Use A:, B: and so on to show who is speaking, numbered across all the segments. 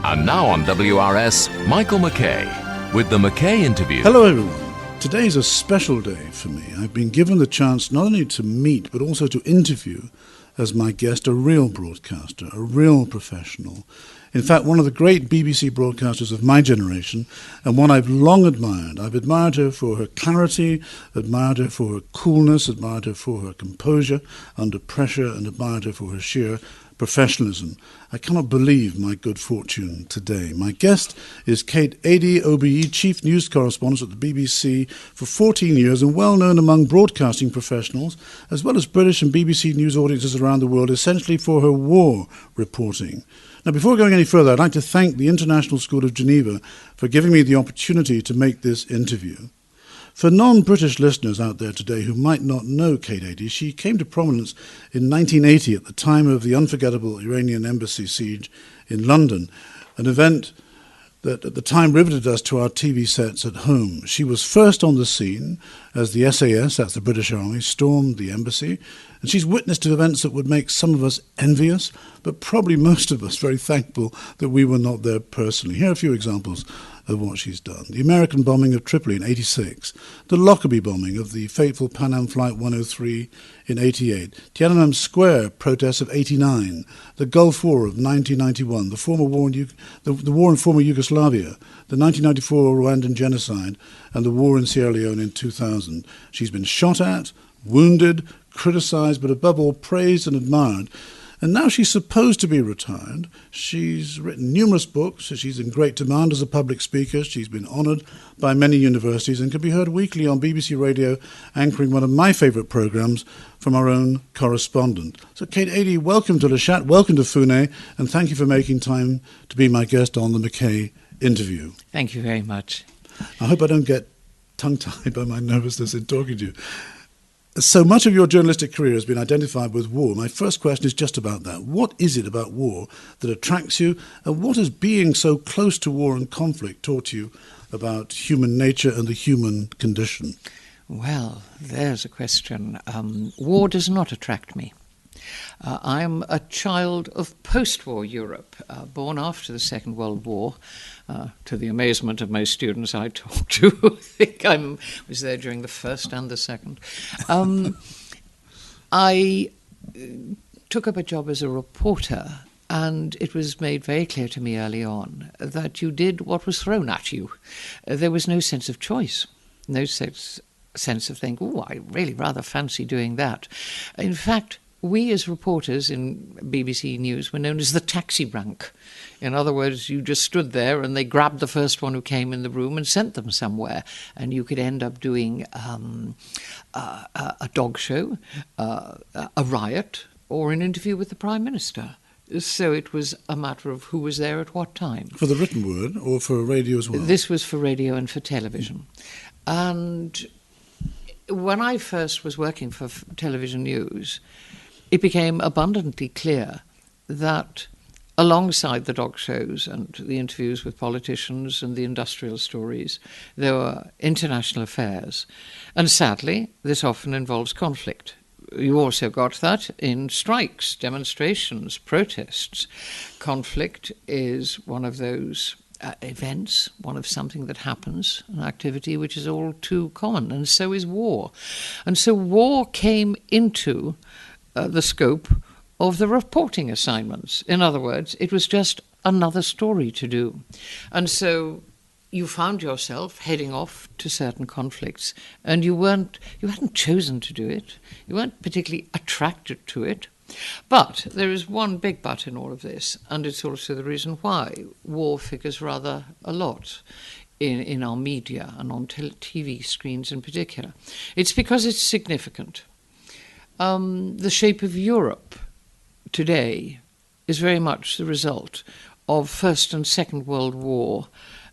A: And now on WRS, Michael McKay with the McKay Interview.
B: Hello everyone. Today is a special day for me. I've been given the chance not only to meet but also to interview as my guest a real broadcaster, a real professional. In fact, one of the great BBC broadcasters of my generation, and one I've long admired. I've admired her for her clarity, admired her for her coolness, admired her for her composure under pressure, and admired her for her sheer professionalism. I cannot believe my good fortune today. My guest is Adie OBE, Chief News Correspondent at the BBC for 14 years and well known among broadcasting professionals, as well as British and BBC News audiences around the world, essentially for her war reporting. Now, before going any further, I'd like to thank the International School of Geneva for giving me the opportunity to make this interview. For non-British listeners out there today who might not know Kate Adie, she came to prominence in 1980 at the time of the unforgettable Iranian embassy siege in London, an event that at the time riveted us to our TV sets at home. She was first on the scene as the SAS, that's the British Army, stormed the embassy, and she's witnessed to events that would make some of us envious, but probably most of us very thankful that we were not there personally. Here are a few examples of what she's done. The American bombing of Tripoli in 86, the Lockerbie bombing of the fateful Pan Am Flight 103 in 88, Tiananmen Square protests of 89, the Gulf War of 1991, the war in former Yugoslavia, the 1994 Rwandan genocide, and the war in Sierra Leone in 2000. She's been shot at, wounded, criticised, but above all praised and admired. And now she's supposed to be retired. She's written numerous books. She's in great demand as a public speaker. She's been honoured by many universities and can be heard weekly on BBC Radio, anchoring one of my favourite programmes from our own Correspondent. So, Kate Adie, welcome to Le Chat, welcome to Fune, and thank you for making time to be my guest on the McKay Interview.
C: Thank you very much.
B: I hope I don't get tongue-tied by my nervousness in talking to you. So much of your journalistic career has been identified with war. My first question is just about that. What is it about war that attracts you, and what has being so close to war and conflict taught you about human nature and the human condition?
C: Well, there's a question. War does not attract me. I'm a child of post-war Europe, born after the Second World War. To the amazement of most students I talk to, I think I was there during the first and the second. I took up a job as a reporter, and it was made very clear to me early on that you did what was thrown at you. There was no sense of choice, no sense of thinking, oh, I really rather fancy doing that. In fact, we as reporters in BBC News were known as the taxi rank. In other words, you just stood there and they grabbed the first one who came in the room and sent them somewhere. And you could end up doing a dog show, a riot, or an interview with the Prime Minister. So it was a matter of who was there at what time.
B: For the written word or for radio as well?
C: This was for radio and for television. And when I first was working for television news, it became abundantly clear that alongside the dog shows and the interviews with politicians and the industrial stories, there were international affairs. And sadly, this often involves conflict. You also got that in strikes, demonstrations, protests. Conflict is one of those events, one of something that happens, an activity which is all too common, and so is war. And so war came into the scope of the reporting assignments. In other words, it was just another story to do. And so you found yourself heading off to certain conflicts, and you hadn't chosen to do it. You weren't particularly attracted to it. But there is one big but in all of this, and it's also the reason why war figures rather a lot in our media and on TV screens in particular. It's because it's significant. The shape of Europe today is very much the result of First and Second World War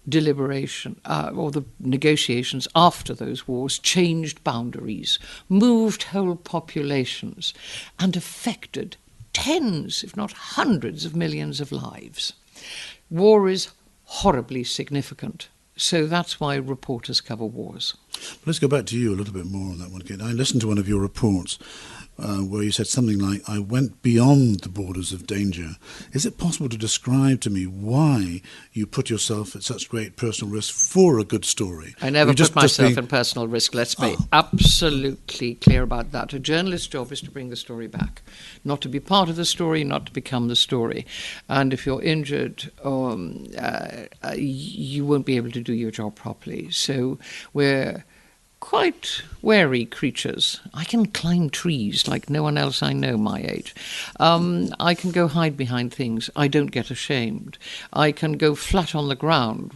C: deliberation, or the negotiations after those wars, changed boundaries, moved whole populations, and affected tens, if not hundreds of millions of lives. War is horribly significant. So that's why reporters cover wars.
B: Let's go back to you a little bit more on that one again. I listened to one of your reports where you said something like, I went beyond the borders of danger. Is it possible to describe to me why you put yourself at such great personal risk for a good story?
C: I never put myself in personal risk. Let's be absolutely clear about that. A journalist's job is to bring the story back, not to be part of the story, not to become the story. And if you're injured, you won't be able to do your job properly. So we're quite wary creatures. I can climb trees like no one else I know my age. I can go hide behind things. I don't get ashamed. I can go flat on the ground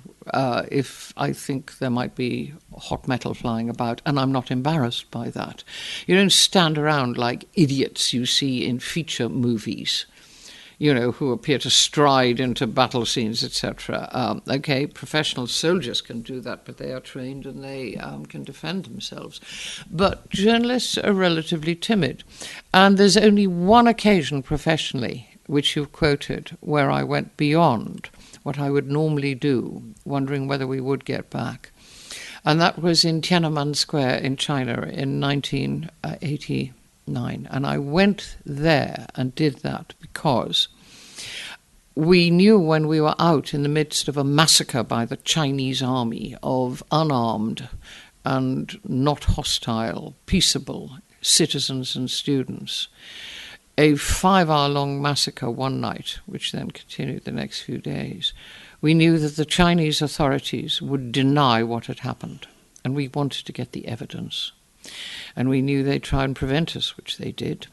C: if I think there might be hot metal flying about, and I'm not embarrassed by that. You don't stand around like idiots you see in feature movies, who appear to stride into battle scenes, etc. Okay, professional soldiers can do that, but they are trained and they can defend themselves. But journalists are relatively timid. And there's only one occasion professionally, which you've quoted, where I went beyond what I would normally do, wondering whether we would get back. And that was in Tiananmen Square in China in 1989. And I went there and did that because we knew when we were out in the midst of a massacre by the Chinese army of unarmed and not hostile, peaceable citizens and students, a 5-hour-long massacre one night, which then continued the next few days, we knew that the Chinese authorities would deny what had happened, and we wanted to get the evidence. And we knew they'd try and prevent us, which they did.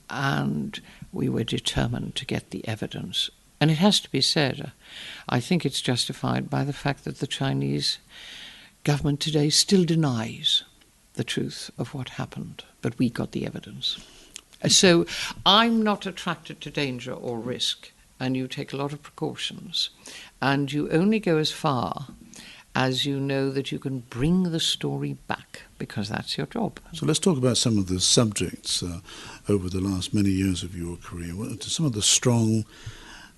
C: And we were determined to get the evidence. And it has to be said, I think it's justified by the fact that the Chinese government today still denies the truth of what happened. But we got the evidence. So I'm not attracted to danger or risk. And you take a lot of precautions. And you only go as far as you know that you can bring the story back, because that's your job.
B: So let's talk about some of the subjects over the last many years of your career. Some of the strong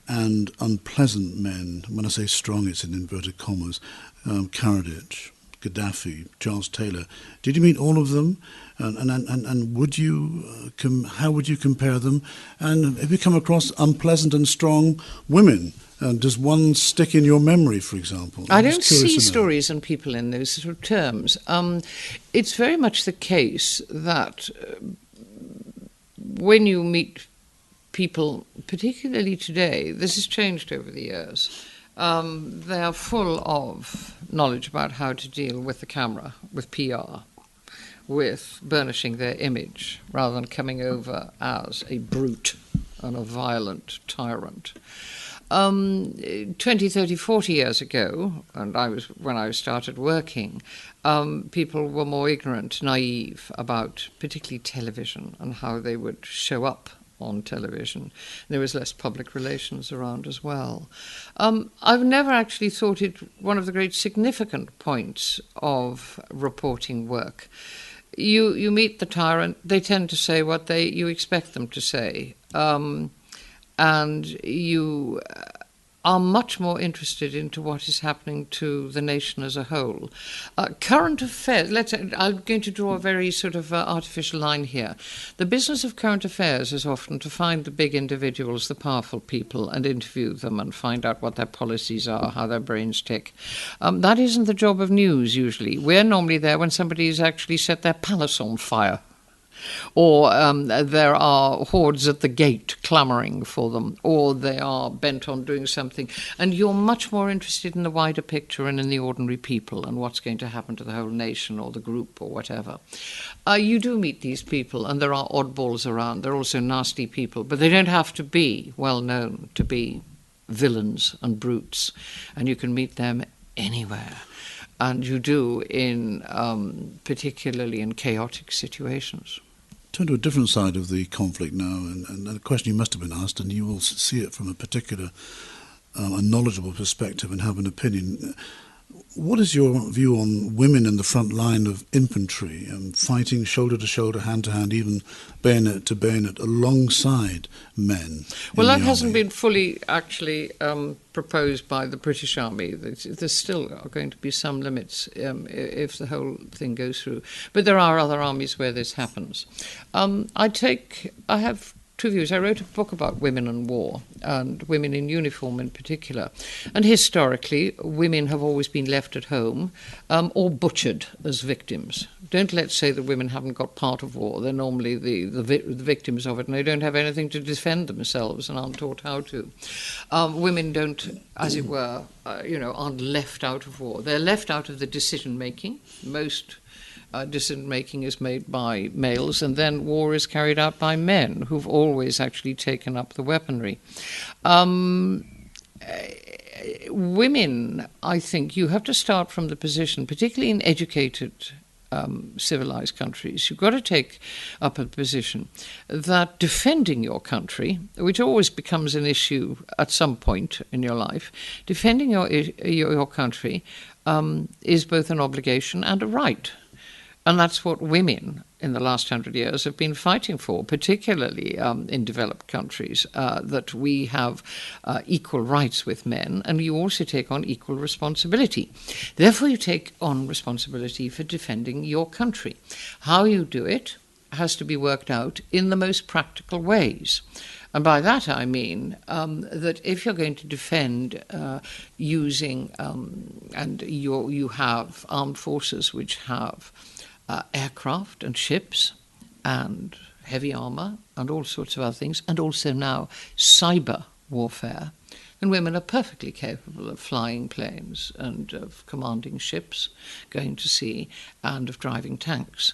B: and unpleasant men, when I say strong, it's in inverted commas, Karadzic, Gaddafi, Charles Taylor. Did you meet all of them? And would you, how would you compare them? And have you come across unpleasant and strong women? Does one stick in your memory, for example?
C: I don't see stories and people in those sort of terms. It's very much the case that when you meet people, particularly today, this has changed over the years, they are full of knowledge about how to deal with the camera, with PR, with burnishing their image, rather than coming over as a brute and a violent tyrant. 20, 30, 40 years ago, and when I started working, people were more ignorant, naive about particularly television and how they would show up on television. There was less public relations around as well. I've never actually thought it one of the great significant points of reporting work. You meet the tyrant, they tend to say what you expect them to say. And you are much more interested into what is happening to the nation as a whole. Current affairs, I'm going to draw a very sort of artificial line here. The business of current affairs is often to find the big individuals, the powerful people, and interview them and find out what their policies are, how their brains tick. That isn't the job of news, usually. We're normally there when somebody's actually set their palace on fire. Or there are hordes at the gate clamouring for them, or they are bent on doing something. And you're much more interested in the wider picture and in the ordinary people and what's going to happen to the whole nation or the group or whatever. You do meet these people, and there are oddballs around. There are also nasty people, but they don't have to be well known to be villains and brutes. And you can meet them anywhere. And you do in particularly in chaotic situations.
B: Turn to a different side of the conflict now, and a question you must have been asked, and you will see it from a particular, a knowledgeable perspective and have an opinion. what is your view on women in the front line of infantry and fighting shoulder to shoulder, hand to hand, even bayonet to bayonet, alongside men?
C: Well, that hasn't been fully actually proposed by the British Army. There still are going to be some limits if the whole thing goes through. But there are other armies where this happens. I have two views. I wrote a book about women and war, and women in uniform in particular. And historically, women have always been left at home or butchered as victims. Don't let's say that women haven't got part of war. They're normally the victims of it, and they don't have anything to defend themselves and aren't taught how to. Women don't, as it were, aren't left out of war. They're left out of the decision-making. Most decision-making is made by males, and then war is carried out by men who've always actually taken up the weaponry. Women, I think, you have to start from the position, particularly in educated, civilized countries, you've got to take up a position that defending your country, which always becomes an issue at some point in your life, defending your country is both an obligation and a right. And that's what women in the last 100 years have been fighting for, particularly in developed countries, that we have equal rights with men, and you also take on equal responsibility. Therefore, you take on responsibility for defending your country. How you do it has to be worked out in the most practical ways. And by that I mean that if you're going to defend using, and you have armed forces which have aircraft and ships and heavy armour and all sorts of other things, and also now cyber warfare, and women are perfectly capable of flying planes and of commanding ships, going to sea, and of driving tanks.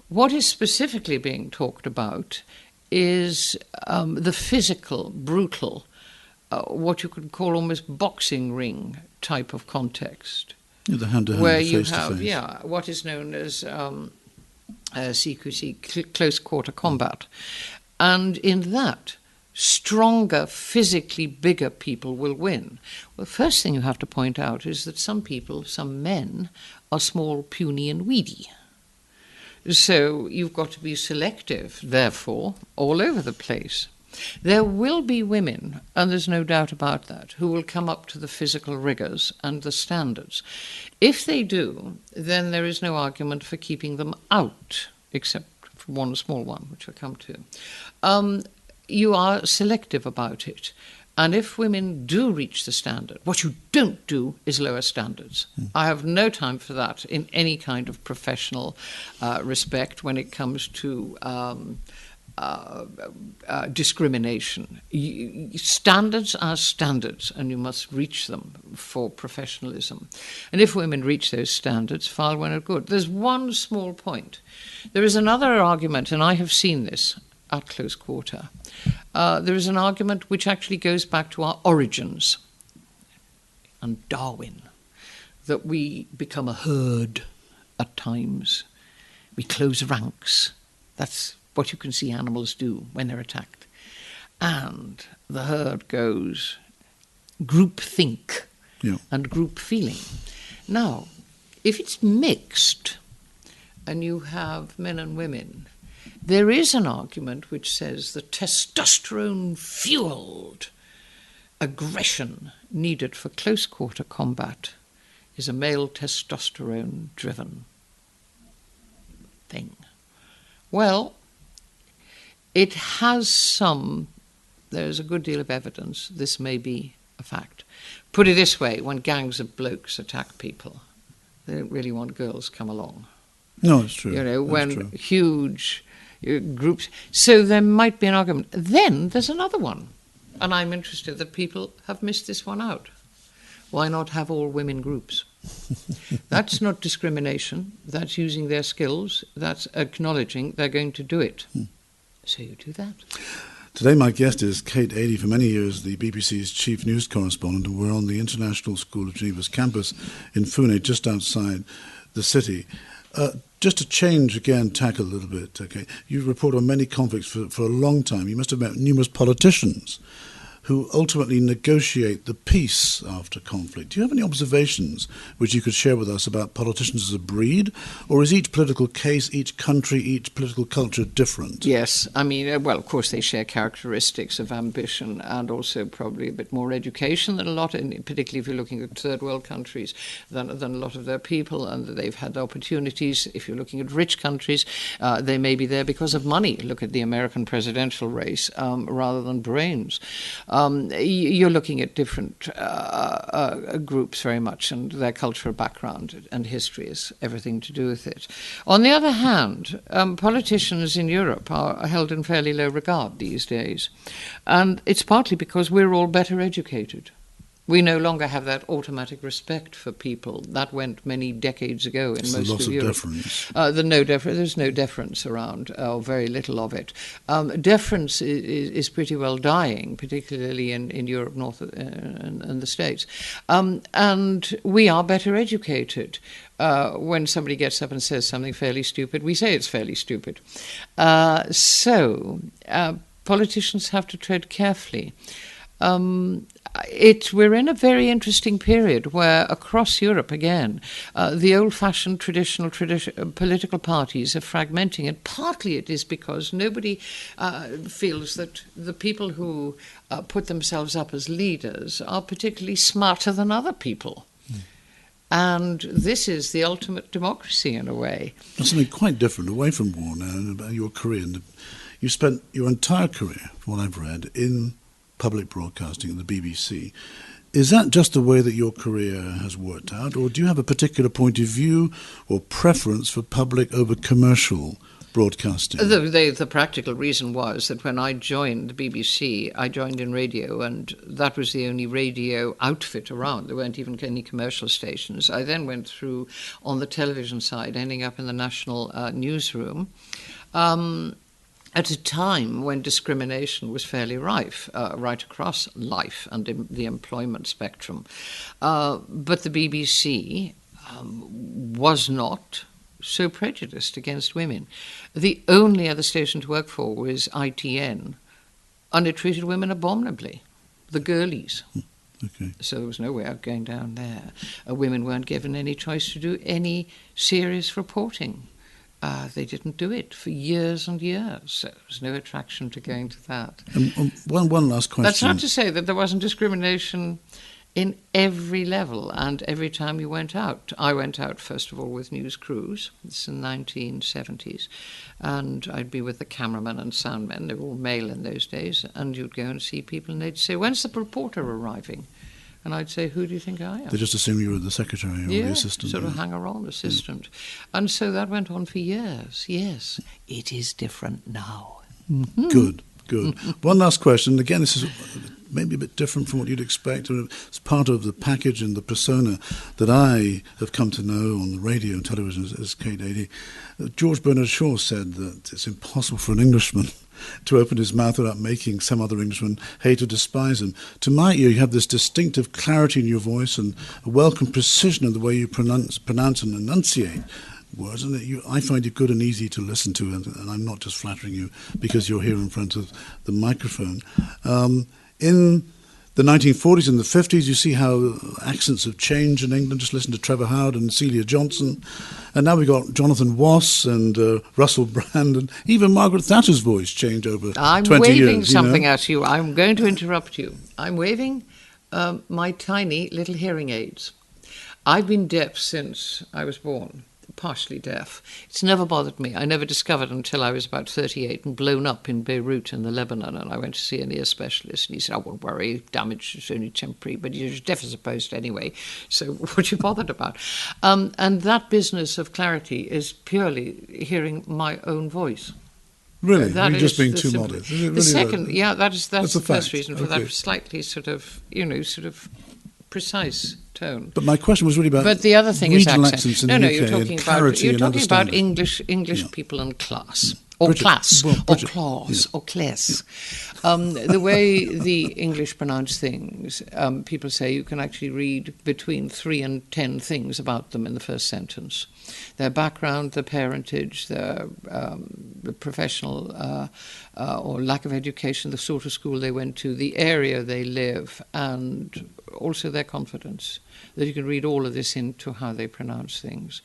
C: What is specifically being talked about is the physical, brutal, what you could call almost boxing ring type of context.
B: The hand-to-hand,
C: where you
B: face-to-face.
C: have, what is known as CQC, close quarter combat. And in that, stronger, physically bigger people will win. Well, the first thing you have to point out is that some people, some men, are small, puny and weedy. So you've got to be selective, therefore, all over the place. There will be women, and there's no doubt about that, who will come up to the physical rigours and the standards. If they do, then there is no argument for keeping them out, except for one small one, which I'll come to. You are selective about it. And if women do reach the standard, what you don't do is lower standards. I have no time for that in any kind of professional respect when it comes to discrimination. Standards are standards, and you must reach them for professionalism. And if women reach those standards, far well and good. There's one small point. There is another argument, and I have seen this at close quarter. There is an argument which actually goes back to our origins and Darwin, that we become a herd at times. We close ranks. That's what you can see animals do when they're attacked. And the herd goes group think and group feeling. Now, if it's mixed and you have men and women, there is an argument which says the testosterone-fueled aggression needed for close-quarter combat is a male testosterone-driven thing. Well, it has there's a good deal of evidence this may be a fact. Put it this way, when gangs of blokes attack people, they don't really want girls come along.
B: No, it's true.
C: When huge groups. So there might be an argument. Then there's another one, and I'm interested that people have missed this one out. Why not have all women groups? That's not discrimination. That's using their skills. That's acknowledging they're going to do it. So you do that.
B: Today my guest is Kate Adie, for many years the BBC's chief news correspondent, and we're on the International School of Geneva's campus in Fune, just outside the city. Just to change again, tack a little bit, okay? You report on many conflicts for a long time. You must have met numerous politicians who ultimately negotiate the peace after conflict. Do you have any observations which you could share with us about politicians as a breed, or is each political case, each country, each political culture different?
C: Yes, I mean, well, of course they share characteristics of ambition and also probably a bit more education than a lot, particularly if you're looking at third world countries, than a lot of their people, and they've had opportunities. If you're looking at rich countries, they may be there because of money. Look at the American presidential race rather than brains. You're looking at different groups very much, and their cultural background and history has everything to do with it. On the other hand, politicians in Europe are held in fairly low regard these days, and it's partly because we're all better educated. We no longer have that automatic respect for people. That went many decades ago in most of Europe. There's no deference around, or very little of it. Deference is pretty well dying, particularly in Europe, North and the States. And we are better educated. When somebody gets up and says something fairly stupid, we say it's fairly stupid. So politicians have to tread carefully. We're in a very interesting period where across Europe, again, the old-fashioned traditional political parties are fragmenting, and partly it is because nobody feels that the people who put themselves up as leaders are particularly smarter than other people. And this is the ultimate democracy in a way.
B: That's something quite different, away from war now, about your career. You spent your entire career, from what I've read, in public broadcasting at the BBC. Is that just the way that your career has worked out, or do you have a particular point of view or preference for public over commercial broadcasting?
C: The practical reason was that when I joined the BBC, I joined in radio, and that was the only radio outfit around. There weren't even any commercial stations. I then went through on the television side, ending up in the national newsroom. At a time when discrimination was fairly rife, right across life and the employment spectrum. But the BBC was not so prejudiced against women. The only other station to work for was ITN, and it treated women abominably, the girlies.
B: Okay.
C: So there was no way of going down there. Women weren't given any choice to do any serious reporting. They didn't do it for years and years. So there was no attraction to going to that.
B: One last question.
C: That's not to say that there wasn't discrimination in every level and every time you went out. I went out, first of all, with news crews. It's in the 1970s. And I'd be with the cameramen and soundmen. They were all male in those days. And you'd go and see people and they'd say, "When's the reporter arriving?" And I'd say, "Who do you think I am?"
B: They just assume you were the secretary or the assistant.
C: Sort of hanger-on assistant. Yeah. And so that went on for years. Yes, it is different now. Mm-hmm.
B: Good. One last question. Again, this is maybe a bit different from what you'd expect. It's part of the package and the persona that I have come to know on the radio and television as Kate Adie. George Bernard Shaw said that it's impossible for an Englishman to open his mouth without making some other Englishman hate or despise him. To my ear, you have this distinctive clarity in your voice and a welcome precision in the way you pronounce and enunciate words, and I find you good and easy to listen to, and I'm not just flattering you because you're here in front of the microphone. In the 1940s and the 50s, you see how accents have changed in England. Just listen to Trevor Howard and Celia Johnson. And now we've got Jonathan Wass and Russell Brand, and even Margaret Thatcher's voice changed over 20 years.
C: I'm waving something at you. I'm going to interrupt you. I'm waving my tiny little hearing aids. I've been deaf since I was born. Partially deaf. It's never bothered me. I never discovered until I was about 38 and blown up in Beirut in the Lebanon, and I went to see an ear specialist, and he said, "I won't worry, damage is only temporary, but you're deaf as a post anyway, so what are you bothered about?" And that business of clarity is purely hearing my own voice.
B: Really? You're just being too modest.
C: The second, that's the first
B: fact.
C: reason for that slightly sort of precise tone.
B: But my question was really about.
C: But the other thing is
B: regional
C: accent.
B: accents in the UK,
C: you're talking about English
B: yeah.
C: people and class. Or
B: British.
C: class,
B: Well,
C: or
B: British,
C: class,
B: yeah.
C: or class. The way the English pronounce things, people say you can actually read between 3 and 10 things about them in the first sentence. Their background, their parentage, their professional or lack of education, the sort of school they went to, the area they live, and also their confidence. That you can read all of this into how they pronounce things.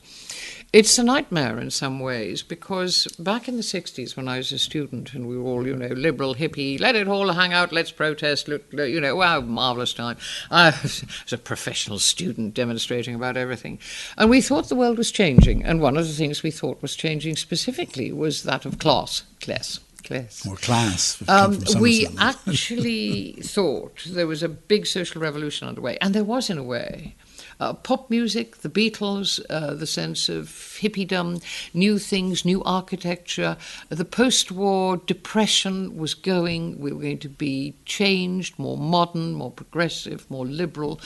C: It's a nightmare in some ways, because back in the 60s when I was a student and we were all, liberal, hippie, let it all hang out, let's protest, look, wow, marvellous time. I was a professional student demonstrating about everything. And we thought the world was changing, and one of the things we thought was changing specifically was that of class.
B: Or class. If you come from
C: We
B: Somerset.
C: actually thought there was a big social revolution underway, and there was in a way. Pop music, the Beatles, the sense of hippiedom, new things, new architecture. The post-war depression was going. We were going to be changed, more modern, more progressive, more liberal.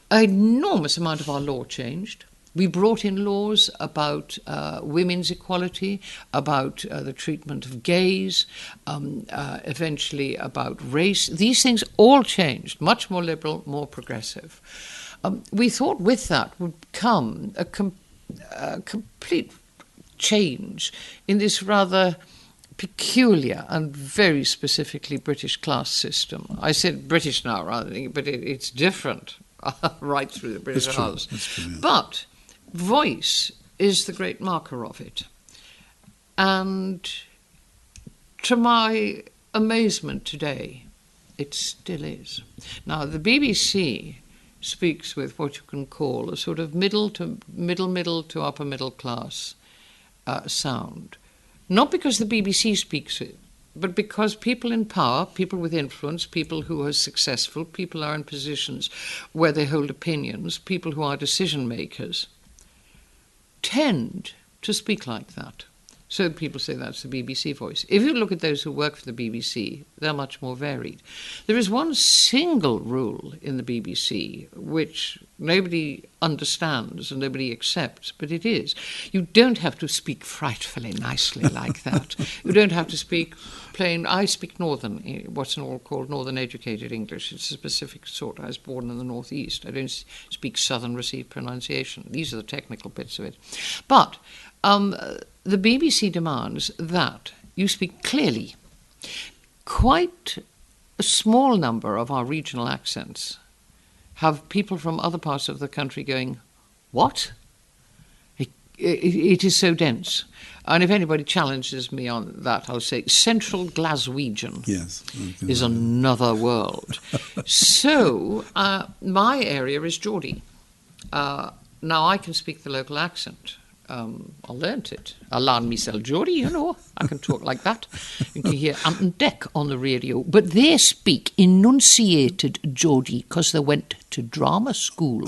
C: An enormous amount of our law changed. We brought in laws about women's equality, about the treatment of gays, eventually about race. These things all changed, much more liberal, more progressive. We thought with that would come a complete change in this rather peculiar and very specifically British class system. I said British now, rather than, but it's different right through the British House.
B: It's true, yeah.
C: But voice is the great marker of it. And to my amazement today, it still is. Now, the BBC speaks with what you can call a sort of middle to upper middle class sound. Not because the BBC speaks it, but because people in power, people with influence, people who are successful, people are in positions where they hold opinions, people who are decision makers, tend to speak like that. So people say that's the BBC voice. If you look at those who work for the BBC, they're much more varied. There is one single rule in the BBC which nobody understands and nobody accepts, but it is. You don't have to speak frightfully nicely like that. You don't have to speak plain. I speak Northern, what's all called Northern educated English. It's a specific sort. I was born in the Northeast. I don't speak Southern received pronunciation. These are the technical bits of it. But the BBC demands that you speak clearly. Quite a small number of our regional accents have people from other parts of the country going, what? It is so dense. And if anybody challenges me on that, I'll say Central Glaswegian is another world. So my area is Geordie. Now I can speak the local accent. I learnt it. I learned myself Geordie, I can talk like that. You can hear Ant and Dec on the radio. But they speak enunciated Geordie because they went to drama school.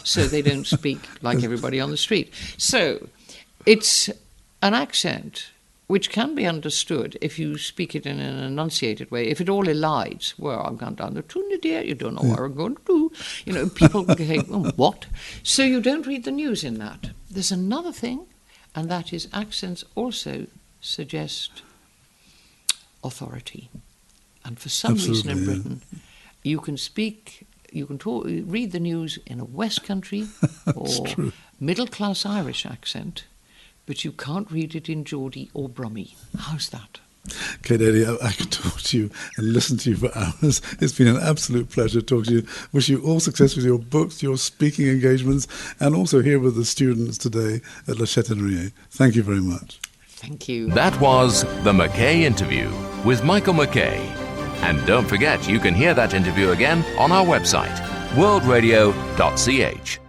C: So they don't speak like everybody on the street. So it's an accent which can be understood if you speak it in an enunciated way. If it all elides, well, I'm going down the tune there, you don't know what I'm going to do. People say, what? So you don't read the news in that. There's another thing, and that is accents also suggest authority. And for some reason in Britain, you can read the news in a West Country or middle-class Irish accent, but you can't read it in Geordie or Brummie. How's that?
B: Kate Adie, I could talk to you and listen to you for hours. It's been an absolute pleasure talking to you. Wish you all success with your books, your speaking engagements, and also here with the students today at Le Chatonnerier. Thank you very much.
C: Thank you.
A: That was the Mackay Interview with Michael Mackay. And don't forget, you can hear that interview again on our website, worldradio.ch.